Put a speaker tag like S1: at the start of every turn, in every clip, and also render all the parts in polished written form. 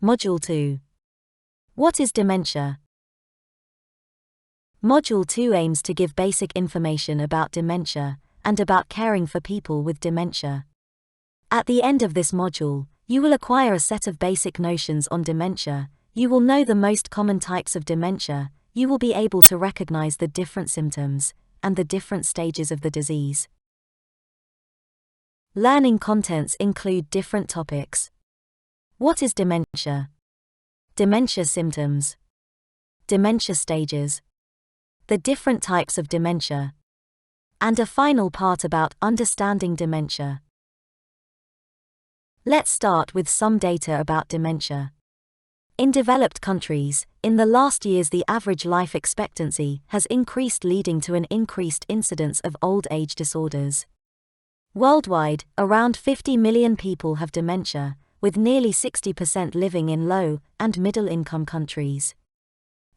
S1: Module 2. What is dementia? Module 2 aims to give basic information about dementia and about caring for people with dementia. At the end of this module, you will acquire a set of basic notions on dementia. You will know the most common types of dementia. You will be able to recognize the different symptoms and the different stages of the disease. Learning contents include different topics. What is dementia? Dementia symptoms. Dementia stages. The different types of dementia. And a final part about understanding dementia. Let's start with some data about dementia. In developed countries, in the last years the average life expectancy has increased, leading to an increased incidence of old age disorders. Worldwide, around 50 million people have dementia, with nearly 60% living in low and middle-income countries.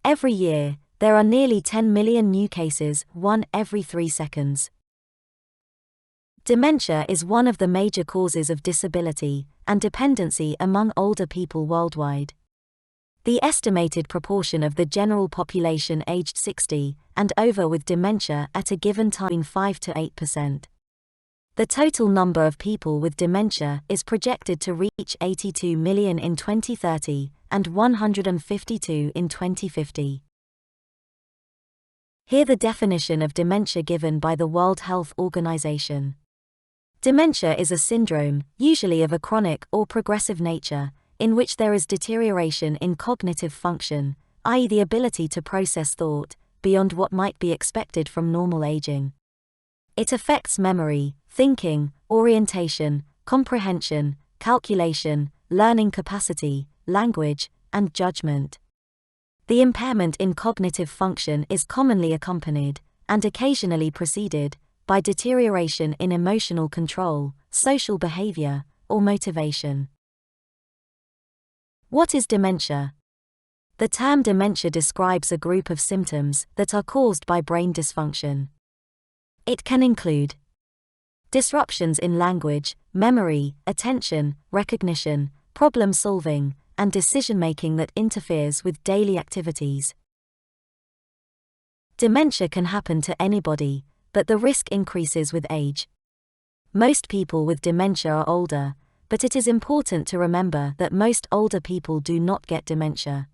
S1: Every year, there are nearly 10 million new cases, 1 every 3 seconds. Dementia is one of the major causes of disability and dependency among older people worldwide. The estimated proportion of the general population aged 60 and over with dementia at a given time 5 to 8%. The total number of people with dementia is projected to reach 82 million in 2030 and 152 in 2050. Here the definition of dementia given by the World Health Organization. Dementia is a syndrome, usually of a chronic or progressive nature, in which there is deterioration in cognitive function, i.e. the ability to process thought, beyond what might be expected from normal aging. It affects memory, thinking, orientation, comprehension, calculation, learning capacity, language, and judgment. The impairment in cognitive function is commonly accompanied, and occasionally preceded, by deterioration in emotional control, social behavior, or motivation. What is dementia? The term dementia describes a group of symptoms that are caused by brain dysfunction. It can include disruptions in language, memory, attention, recognition, problem-solving, and decision-making that interferes with daily activities. Dementia can happen to anybody, but the risk increases with age. Most people with dementia are older, but it is important to remember that most older people do not get dementia.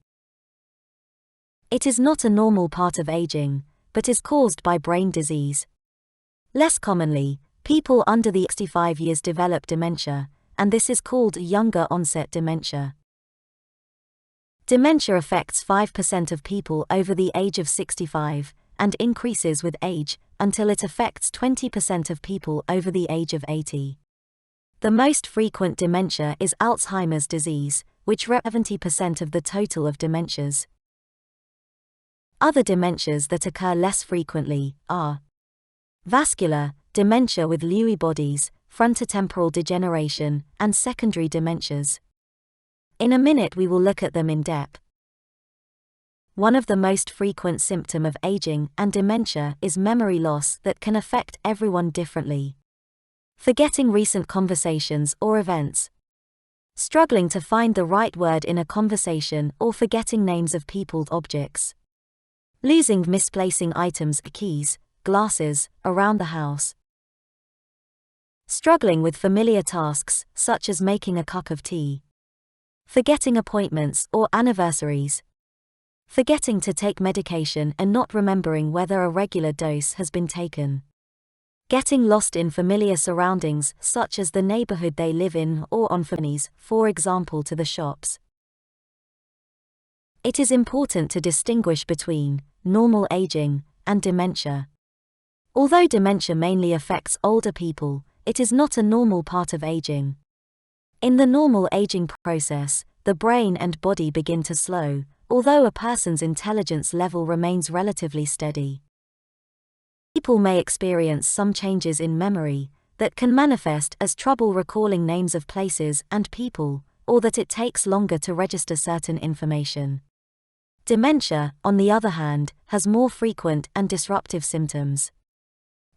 S1: It is not a normal part of aging, but is caused by brain disease. Less commonly, people under the 65 years develop dementia, and this is called younger onset dementia. Dementia affects 5% of people over the age of 65, and increases with age, until it affects 20% of people over the age of 80. The most frequent dementia is Alzheimer's disease, which represents 70% of the total of dementias. Other dementias that occur less frequently are vascular dementia with Lewy bodies, frontotemporal degeneration, and secondary dementias. In a minute we will look at them in depth. One of the most frequent symptoms of aging and dementia is memory loss that can affect everyone differently. Forgetting recent conversations or events. Struggling to find the right word in a conversation or forgetting names of people or objects. Losing, misplacing items, keys, glasses, around the house. Struggling with familiar tasks, such as making a cup of tea. Forgetting appointments or anniversaries. Forgetting to take medication and not remembering whether a regular dose has been taken. Getting lost in familiar surroundings, such as the neighborhood they live in or on journeys, for example to the shops. It is important to distinguish between normal aging and dementia. Although dementia mainly affects older people, it is not a normal part of aging. In the normal aging process, the brain and body begin to slow, although a person's intelligence level remains relatively steady. People may experience some changes in memory that can manifest as trouble recalling names of places and people, or that it takes longer to register certain information. Dementia, on the other hand, has more frequent and disruptive symptoms.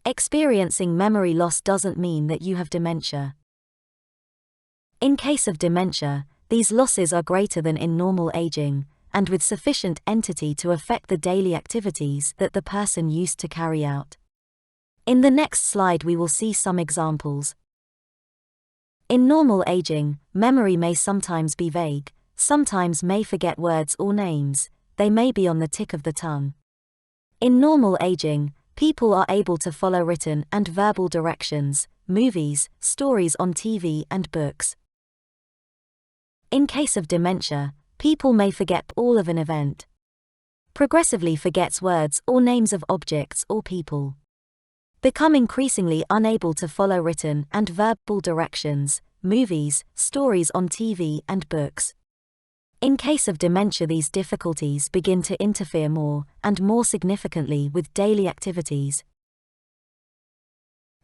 S1: Experiencing memory loss doesn't mean that you have dementia. In case of dementia, these losses are greater than in normal aging, and with sufficient entity to affect the daily activities that the person used to carry out. In the next slide we will see some examples. In normal aging, memory may sometimes be vague, sometimes may forget words or names, they may be on the tip of the tongue. In normal aging, people are able to follow written and verbal directions, movies, stories on TV and books. In case of dementia, people may forget all of an event. Progressively forgets words or names of objects or people. Become increasingly unable to follow written and verbal directions, movies, stories on TV and books. In case of dementia, these difficulties begin to interfere more and more significantly with daily activities.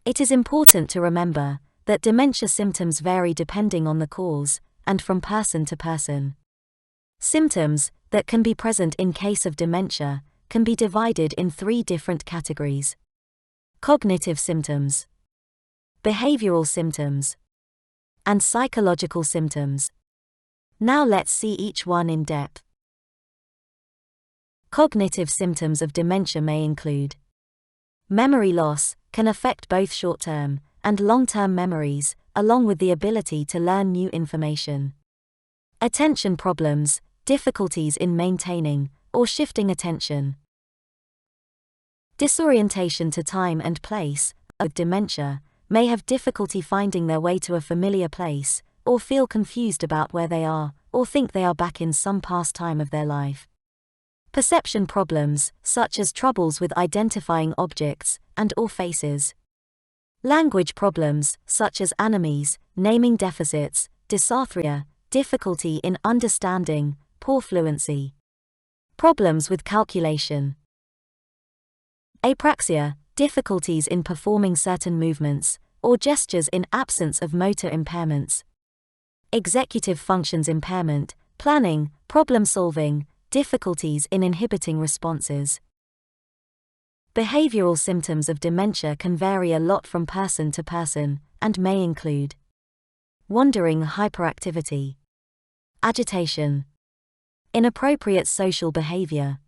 S1: It is important to remember that dementia symptoms vary depending on the cause and from person to person. Symptoms that can be present in case of dementia can be divided in 3 different categories: cognitive symptoms, behavioral symptoms, and psychological symptoms. Now let's see each one in depth. Cognitive symptoms of dementia may include memory loss, can affect both short-term and long-term memories, along with the ability to learn new information. Attention problems, difficulties in maintaining or shifting attention. Disorientation to time and place, with dementia, may have difficulty finding their way to a familiar place, or feel confused about where they are, or think they are back in some past time of their life. Perception problems, such as troubles with identifying objects and/or faces. Language problems, such as anemies, naming deficits, dysarthria, difficulty in understanding, poor fluency. Problems with calculation. Apraxia, difficulties in performing certain movements or gestures in absence of motor impairments. Executive functions impairment, planning, problem-solving, difficulties in inhibiting responses. Behavioral symptoms of dementia can vary a lot from person to person, and may include wandering hyperactivity, agitation, inappropriate social behavior,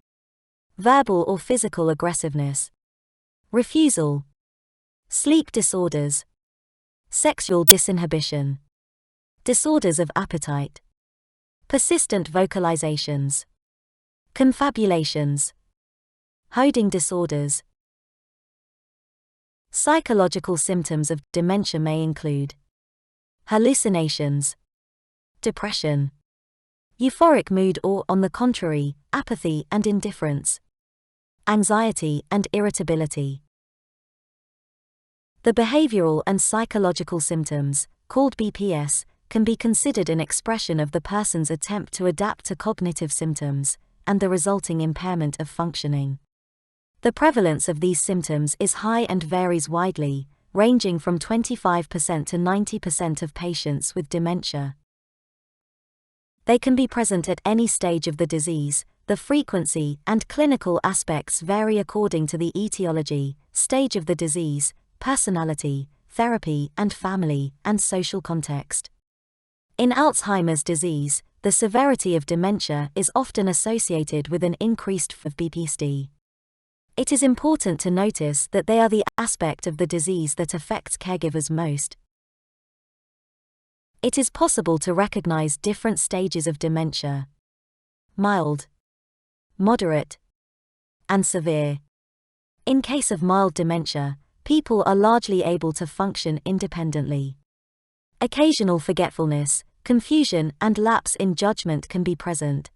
S1: verbal or physical aggressiveness, refusal, sleep disorders, sexual disinhibition, disorders of appetite, persistent vocalizations, confabulations, hoarding disorders. Psychological symptoms of dementia may include hallucinations, depression, euphoric mood or, on the contrary, apathy and indifference, anxiety and irritability. The behavioral and psychological symptoms, called BPS, can be considered an expression of the person's attempt to adapt to cognitive symptoms and the resulting impairment of functioning. The prevalence of these symptoms is high and varies widely, ranging from 25% to 90% of patients with dementia. They can be present at any stage of the disease. The frequency and clinical aspects vary according to the etiology, stage of the disease, personality, therapy and family and social context. In Alzheimer's disease, the severity of dementia is often associated with an increased of BPSD. It is important to notice that they are the aspect of the disease that affects caregivers most. It is possible to recognize different stages of dementia: mild, moderate, and severe. In case of mild dementia, people are largely able to function independently. Occasional forgetfulness, confusion and lapse in judgment can be present.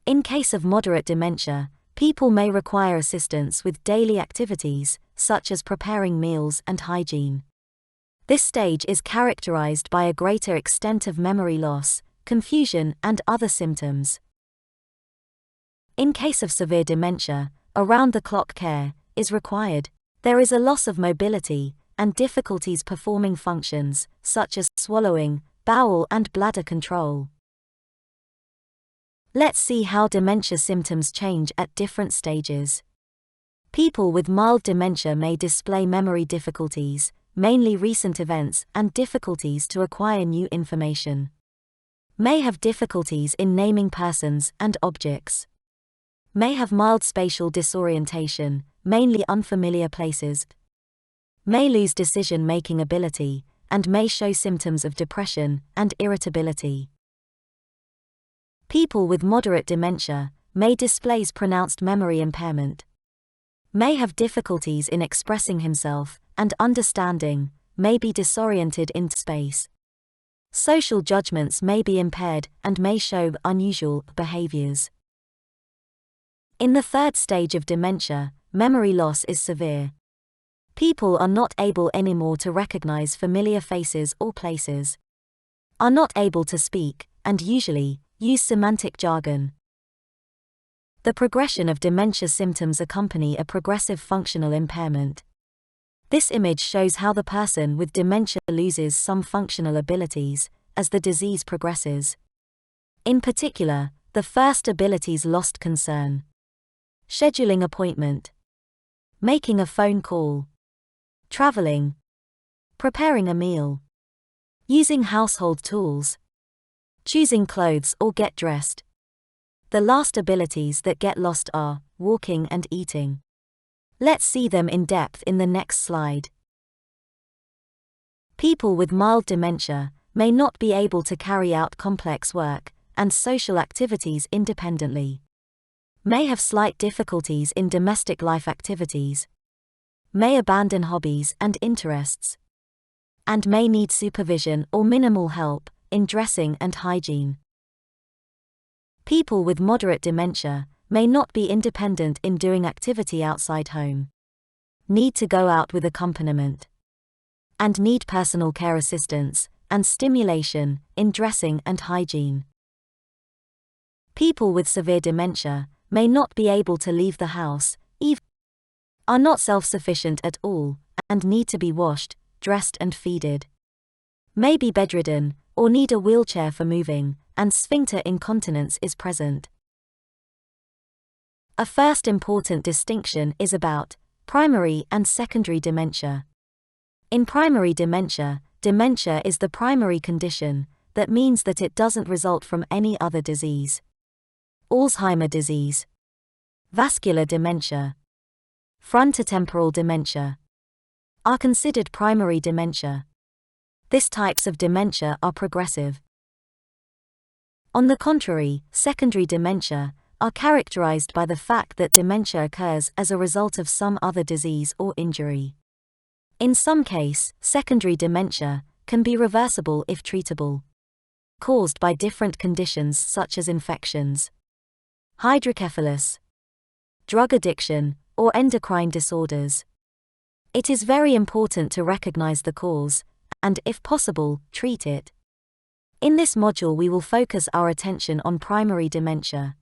S1: In case of moderate dementia, people may require assistance with daily activities, such as preparing meals and hygiene. This stage is characterized by a greater extent of memory loss, confusion and other symptoms. In case of severe dementia, around-the-clock care is required. There is a loss of mobility and difficulties performing functions, such as swallowing, bowel and bladder control. Let's see how dementia symptoms change at different stages. People with mild dementia may display memory difficulties, mainly recent events, and difficulties to acquire new information. May have difficulties in naming persons and objects. May have mild spatial disorientation, mainly unfamiliar places. May lose decision-making ability, and may show symptoms of depression and irritability. People with moderate dementia may display pronounced memory impairment. May have difficulties in expressing himself and understanding, may be disoriented in space. Social judgments may be impaired and may show unusual behaviors. In the third stage of dementia, memory loss is severe. People are not able anymore to recognize familiar faces or places, are not able to speak, and usually use semantic jargon. The progression of dementia symptoms accompany a progressive functional impairment. This image shows how the person with dementia loses some functional abilities as the disease progresses. In particular, the first abilities lost concern. Scheduling appointment. Making a phone call. Traveling. Preparing a meal. Using household tools. Choosing clothes or get dressed. The last abilities that get lost are walking and eating. Let's see them in depth in the next slide. People with mild dementia may not be able to carry out complex work and social activities independently. May have slight difficulties in domestic life activities. May abandon hobbies and interests. And may need supervision or minimal help in dressing and hygiene. People with moderate dementia may not be independent in doing activity outside home. Need to go out with accompaniment. And need personal care assistance and stimulation in dressing and hygiene. People with severe dementia may not be able to leave the house, even are not self-sufficient at all, and need to be washed, dressed and feeded. May be bedridden, or need a wheelchair for moving, and sphincter incontinence is present. A first important distinction is about primary and secondary dementia. In primary dementia, dementia is the primary condition, that means that it doesn't result from any other disease. Alzheimer's disease, vascular dementia, frontotemporal dementia are considered primary dementia. These types of dementia are progressive. On the contrary, secondary dementia are characterized by the fact that dementia occurs as a result of some other disease or injury. In some cases, secondary dementia can be reversible if treatable, caused by different conditions such as infections, hydrocephalus, drug addiction, or endocrine disorders. It is very important to recognize the cause and, if possible, treat it. In this module we will focus our attention on primary dementia.